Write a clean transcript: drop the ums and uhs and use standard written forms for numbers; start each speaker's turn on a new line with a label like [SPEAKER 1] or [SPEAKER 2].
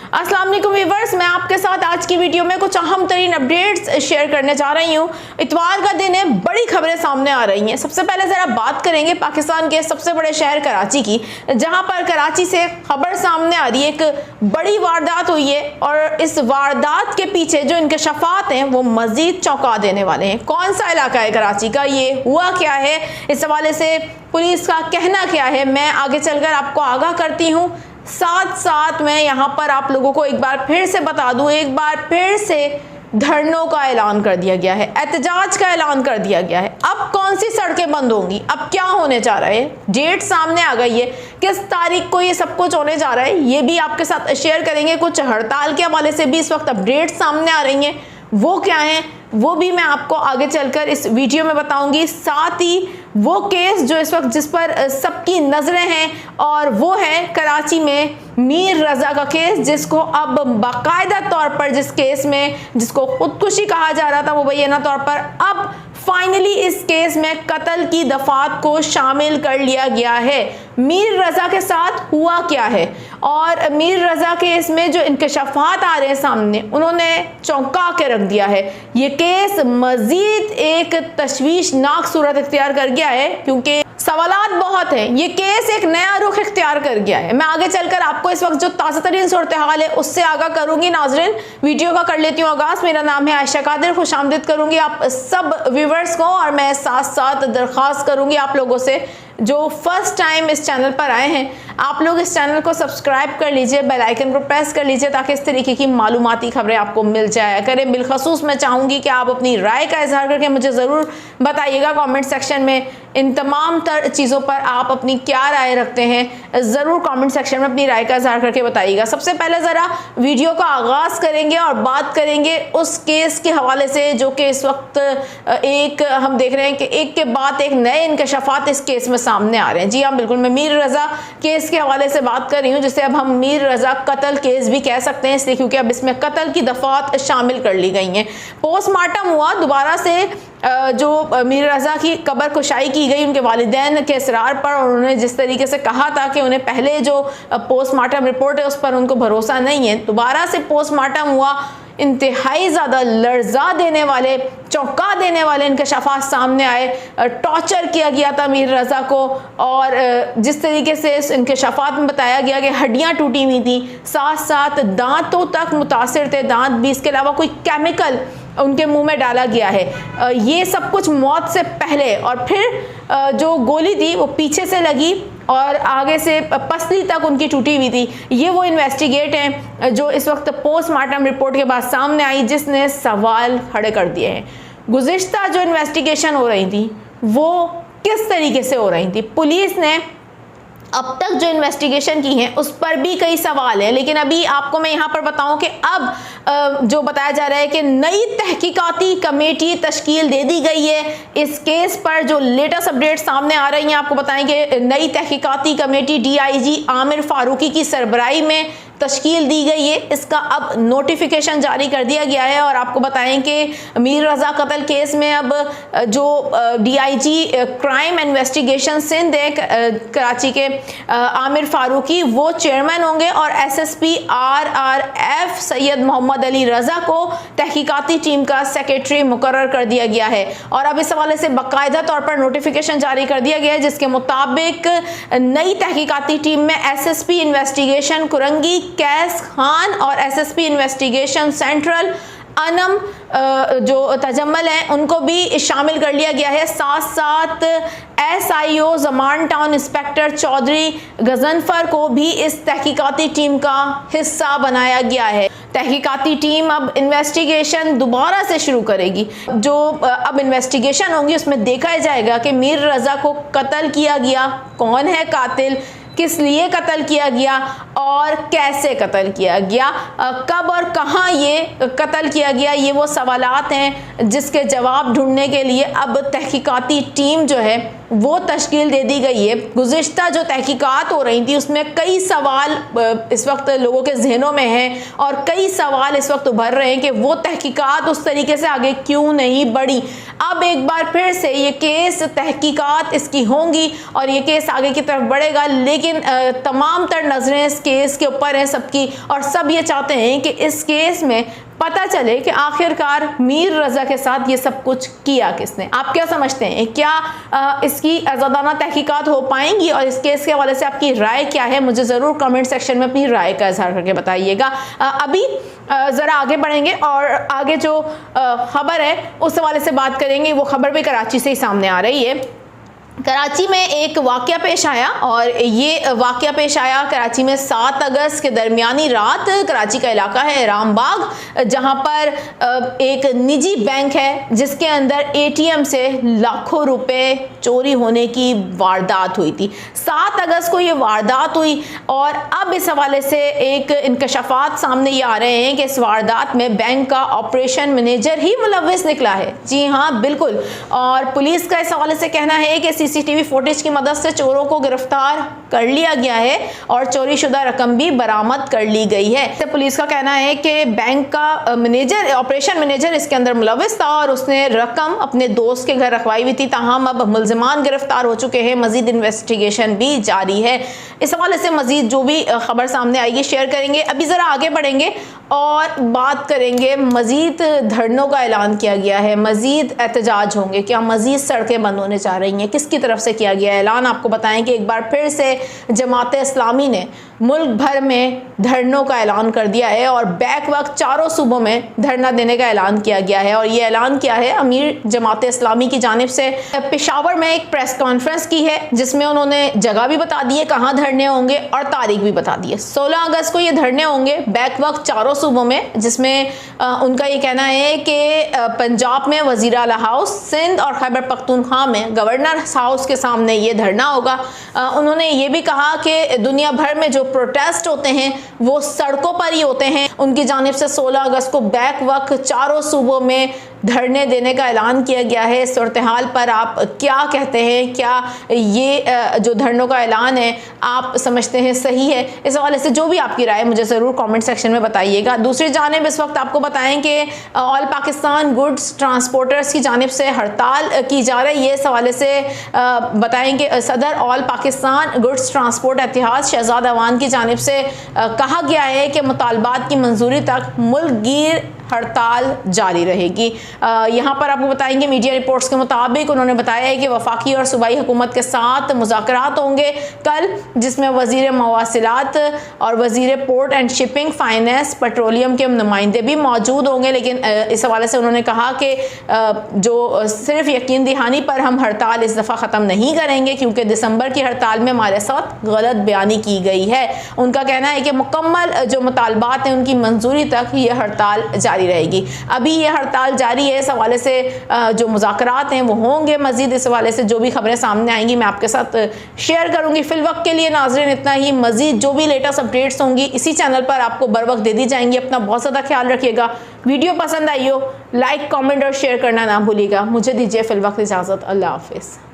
[SPEAKER 1] अस्सलाम वालेकुम व्यूअर्स, मैं आपके साथ आज की वीडियो में कुछ अहम तरीन अपडेट्स शेयर करने जा रही हूँ। इतवार का दिन है, बड़ी खबरें सामने आ रही हैं। सबसे पहले ज़रा बात करेंगे पाकिस्तान के सबसे बड़े शहर कराची की, जहाँ पर कराची से खबर सामने आ रही है, एक बड़ी वारदात हुई है और इस वारदात के पीछे जो इंकशाफात हैं वो मज़ीद चौंका देने वाले हैं। कौन सा इलाका है कराची का, ये हुआ क्या है, इस हवाले से पुलिस का कहना क्या है, मैं आगे चलकर आपको आगाह करती हूँ। साथ साथ मैं यहाँ पर आप लोगों को एक बार फिर से बता दूं, एक बार फिर से धरनों का ऐलान कर दिया गया है, एहतजाज का ऐलान कर दिया गया है। अब कौन सी सड़कें बंद होंगी, अब क्या होने जा रहा है, डेट सामने आ गई है, किस तारीख को ये सब कुछ होने जा रहा है, ये भी आपके साथ शेयर करेंगे। कुछ हड़ताल के हवाले से भी इस वक्त अपडेट सामने आ रही हैं, वो क्या हैं वो भी मैं आपको आगे चलकर इस वीडियो में बताऊंगी। साथ ही वो केस जो इस वक्त जिस पर सबकी नजरें हैं और वो है कराची में मीर रजा का केस, जिसको अब बाकायदा तौर पर जिस केस में जिसको खुदकुशी कहा जा रहा था वो मुबैना तौर पर अब फाइनली इस केस में कत्ल की दफात को शामिल कर लिया गया है। मीर रजा के साथ हुआ क्या है और मीर रजा केस में जो इंकशाफात आ रहे हैं सामने, उन्होंने चौंका के रख दिया है। ये केस मजीद एक तशवीशनाक सूरत इख्तियार कर गया है क्योंकि सवालात बहुत हैं। ये केस एक नया रुख इख्तियार कर गया है। मैं आगे चलकर आपको इस वक्त जो ताज़ा तरीन सूरत हाल है उससे आगाह करूंगी। नाजरीन, वीडियो का कर लेती हूँ आगाज। मेरा नाम है आयशा कादिर, खुशामदीद करूंगी आप सब व्यूवर्स को और मैं साथ साथ दरख्वास्त करूंगी आप लोगों से जो फर्स्ट टाइम इस चैनल पर आए हैं, आप लोग इस चैनल को सब्सक्राइब कर लीजिए, बेल आइकन को प्रेस कर लीजिए ताकि इस तरीके की मालूमाती खबरें आपको मिल जाया करें। बिलखसूस मैं चाहूँगी कि आप अपनी राय का इजहार करके मुझे ज़रूर बताइएगा कमेंट सेक्शन में। इन तमाम तर चीज़ों पर आप अपनी क्या राय रखते हैं, ज़रूर कमेंट सेक्शन में अपनी राय का इजहार करके बताइएगा। सबसे पहले ज़रा वीडियो का आगाज़ करेंगे और बात करेंगे उस केस के हवाले से जो कि इस वक्त एक हम देख रहे हैं कि एक के बाद एक नए इंकशाफात इस केस में सामने आ रहे हैं। जी हाँ, बिल्कुल, मैं मीर रजा केस के हवाले से बात कर रही हूँ, जिसे अब हम मीर रजा कत्ल केस भी कह सकते हैं, इसलिए क्योंकि अब इसमें कत्ल की दफात शामिल कर ली गई हैं। पोस्टमार्टम हुआ, दोबारा से जो मीर रजा की कब्र कुशाई की गई उनके वालिदैन के इसरार पर, और उन्होंने जिस तरीके से कहा था कि उन्हें पहले जो पोस्टमार्टम रिपोर्ट है उस पर उनको भरोसा नहीं है। दोबारा से पोस्टमार्टम हुआ, इंतहाई ज़्यादा लर्जा देने वाले, चौंका देने वाले इंकशाफात सामने आए। टॉर्चर किया गया था मीर रजा को और जिस तरीके से इस इंकशाफात में बताया गया कि हड्डियां टूटी हुई थी, साथ साथ दांतों तक मुतासिर थे, दांत भी, इसके अलावा कोई केमिकल उनके मुंह में डाला गया है। ये सब कुछ मौत से पहले, और फिर जो गोली थी वो पीछे से लगी और आगे से पसली तक उनकी टूटी हुई थी। ये वो इन्वेस्टिगेट हैं जो इस वक्त पोस्टमार्टम रिपोर्ट के बाद सामने आई, जिसने सवाल खड़े कर दिए हैं। गुज़िश्ता जो इन्वेस्टिगेशन हो रही थी वो किस तरीके से हो रही थी, पुलिस ने अब तक जो इन्वेस्टिगेशन की है उस पर भी कई सवाल हैं, लेकिन अभी आपको मैं यहाँ पर बताऊं कि अब जो बताया जा रहा है कि नई तहकीकाती कमेटी तश्कील दे दी गई है इस केस पर। जो लेटेस्ट अपडेट सामने आ रही हैं आपको बताएंगे। नई तहकीकाती कमेटी DIG आमिर फारूकी की सरबराही में तश्कील दी गई है, इसका अब नोटिफिकेशन जारी कर दिया गया है। और आपको बताएं कि मीर रजा कत्ल केस में अब जो DIG क्राइम इन्वेस्टिगेशन सिंध है कराची के आमिर फारूकी, वो चेयरमैन होंगे और SSP RRF सैयद मोहम्मद अली रजा को तहकीकाती टीम का सेक्रेटरी मुकर्रर कर दिया गया है। और अब इस हवाले से बाकायदा तौर पर नोटिफिकेशन जारी कर दिया गया है, जिसके मुताबिक नई तहकीकाती टीम में SSP इन्वेस्टिगेशन कुरंगी कैस खान और SSP इन्वेस्टिगेशन सेंट्रल अनम जो तजम्मल हैं उनको भी शामिल कर लिया गया है। साथ साथ SIO ज़मान टाउन इंस्पेक्टर चौधरी गजनफर को भी इस तहकीकाती टीम का हिस्सा बनाया गया है। तहकीकाती टीम अब इन्वेस्टिगेशन दोबारा से शुरू करेगी। जो अब इन्वेस्टिगेशन होंगी उसमें देखा जाएगा कि मीर रजा को कत्ल किया गया, कौन है कातिल, किस लिए कत्ल किया गया और कैसे कत्ल किया गया, कब और कहां ये कत्ल किया गया। ये वो सवालात हैं जिसके जवाब ढूंढने के लिए अब तहकीकाती टीम जो है वो तश्कील दे दी गई है। गुज़िश्ता जो तहकीकात हो रही थी उसमें कई सवाल इस वक्त लोगों के जहनों में हैं और कई सवाल इस वक्त उभर रहे हैं कि वो तहकीकात उस तरीके से आगे क्यों नहीं बढ़ी। अब एक बार फिर से ये केस तहकीकात इसकी होंगी और ये केस आगे की तरफ बढ़ेगा, लेकिन तमाम तर नज़रें इस केस के ऊपर हैं सबकी, और सब ये चाहते हैं कि इस केस में पता चले कि आखिरकार मीर रज़ा के साथ ये सब कुछ किया किसने। आप क्या समझते हैं, क्या इसकी आज़ादाना तहकीकात हो पाएंगी और इस केस के हवाले से आपकी राय क्या है? मुझे ज़रूर कमेंट सेक्शन में अपनी राय का इजहार करके बताइएगा। अभी ज़रा आगे बढ़ेंगे और आगे जो खबर है उस हवाले से बात करेंगे। वो खबर भी कराची से ही सामने आ रही है। कराची में एक वाक़या पेश आया और ये वाक़या पेश आया कराची में 7 अगस्त के दरमियानी रात। कराची का इलाका है रामबाग, जहां पर एक निजी बैंक है जिसके अंदर ATM से लाखों रुपए चोरी होने की वारदात हुई थी। 7 अगस्त को ये वारदात हुई और अब इस हवाले से एक इंकशाफात सामने ये आ रहे हैं कि इस वारदात में बैंक का ऑपरेशन मैनेजर ही मुलव्विस निकला है। जी हाँ, बिल्कुल। और पुलिस का इस हवाले से कहना है कि CCTV फुटेज की मदद से चोरों को गिरफ्तार कर लिया गया है और चोरी शुदा रकम भी बरामद कर ली गई है। तो पुलिस का कहना है कि बैंक का मैनेजर, ऑपरेशन मैनेजर इसके अंदर मुलव्विस था और उसने रकम अपने दोस्त के घर रखवाई हुई थी। ताहम अब मुल्जिमान गिरफ्तार हो चुके हैं, मजीद इन्वेस्टिगेशन भी जारी है। इस हवाले से मजीद जो भी खबर सामने आएगी शेयर करेंगे। अभी ज़रा आगे बढ़ेंगे और बात करेंगे, मजीद धरनों का ऐलान किया गया है, मजीद एहतजाज होंगे, क्या मजीद सड़कें बंद होने जा रही हैं, किसकी तरफ से किया गया ऐलान? आपको बताएं कि एक बार फिर से जमात इस्लामी ने मुल्क भर में धरनों का ऐलान कर दिया है और बैक वक्त चारों सूबों में धरना देने का ऐलान किया गया है। और ये ऐलान किया है अमीर जमात इस्लामी की जानिब से। पेशावर में एक प्रेस कॉन्फ्रेंस की है जिसमें उन्होंने जगह भी बता दी है कहाँ धरने होंगे और तारीख भी बता दी है। 16 अगस्त को ये धरने होंगे बैक वक्त चारों सूबों में, जिसमें उनका ये कहना है कि पंजाब में वज़ीर आला हाउस, सिंध और खैबर पख्तूनख्वा में गवर्नर हाउस के सामने ये धरना होगा। उन्होंने ये भी कहा कि दुनिया भर में जो प्रोटेस्ट होते हैं वो सड़कों पर ही होते हैं। उनकी जानिब से 16 अगस्त को बैक वक्त चारों सूबों में धरने देने का ऐलान किया गया है। इस सूरत हाल पर आप क्या कहते हैं? क्या ये जो धरनों का ऐलान है आप समझते हैं सही है? इस हवाले से जो भी आपकी राय मुझे ज़रूर कमेंट सेक्शन में बताइएगा। दूसरी जानिब इस वक्त आपको बताएं कि ऑल पाकिस्तान गुड्स ट्रांसपोर्टर्स की जानिब से हड़ताल की जा रही है। इस हवाले से बताएं कि सदर ऑल पाकिस्तान गुड्स ट्रांसपोर्ट इत्तेहाद शहजाद अवान की जानिब से कहा गया है कि मुतालबात की मंजूरी तक मुल्क गिर हड़ताल जारी रहेगी। यहाँ पर आपको बताएंगे मीडिया रिपोर्ट्स के मुताबिक उन्होंने बताया है कि वफाकी और सूबाई हुकूमत के साथ मुज़ाकरात होंगे कल, जिसमें वज़ीर मवासिलात और वज़ीर port and shipping, finance, petroleum के नुमाइंदे भी मौजूद होंगे। लेकिन इस हवाले से उन्होंने कहा कि जो सिर्फ यकीन दहानी पर हम हड़ताल इस दफ़ा ख़त्म नहीं करेंगे क्योंकि दिसंबर की हड़ताल में हमारे साथ गलत बयानी की गई है। उनका कहना है कि मुकम्मल जो मुतालबात हैं उनकी मंजूरी तक ये हड़ताल जारी रहेगी। अभी ये हड़ताल जारी है। इस हवाले से जो मुज़ाकरात हैं वो होंगे। मजीद इस हवाले से जो भी खबरें सामने आएंगी मैं आपके साथ शेयर करूंगी। फिल वक्त के लिए नाज़रीन इतना ही। मजीद जो भी लेटेस्ट अपडेट्स होंगी इसी चैनल पर आपको बर वक्त दे दी जाएंगी। अपना बहुत ज़्यादा ख्याल रखिएगा। वीडियो पसंद आई हो लाइक, कॉमेंट और शेयर करना ना भूलिएगा। मुझे दीजिए फिल वक्त इजाज़त। अल्लाह हाफिज़।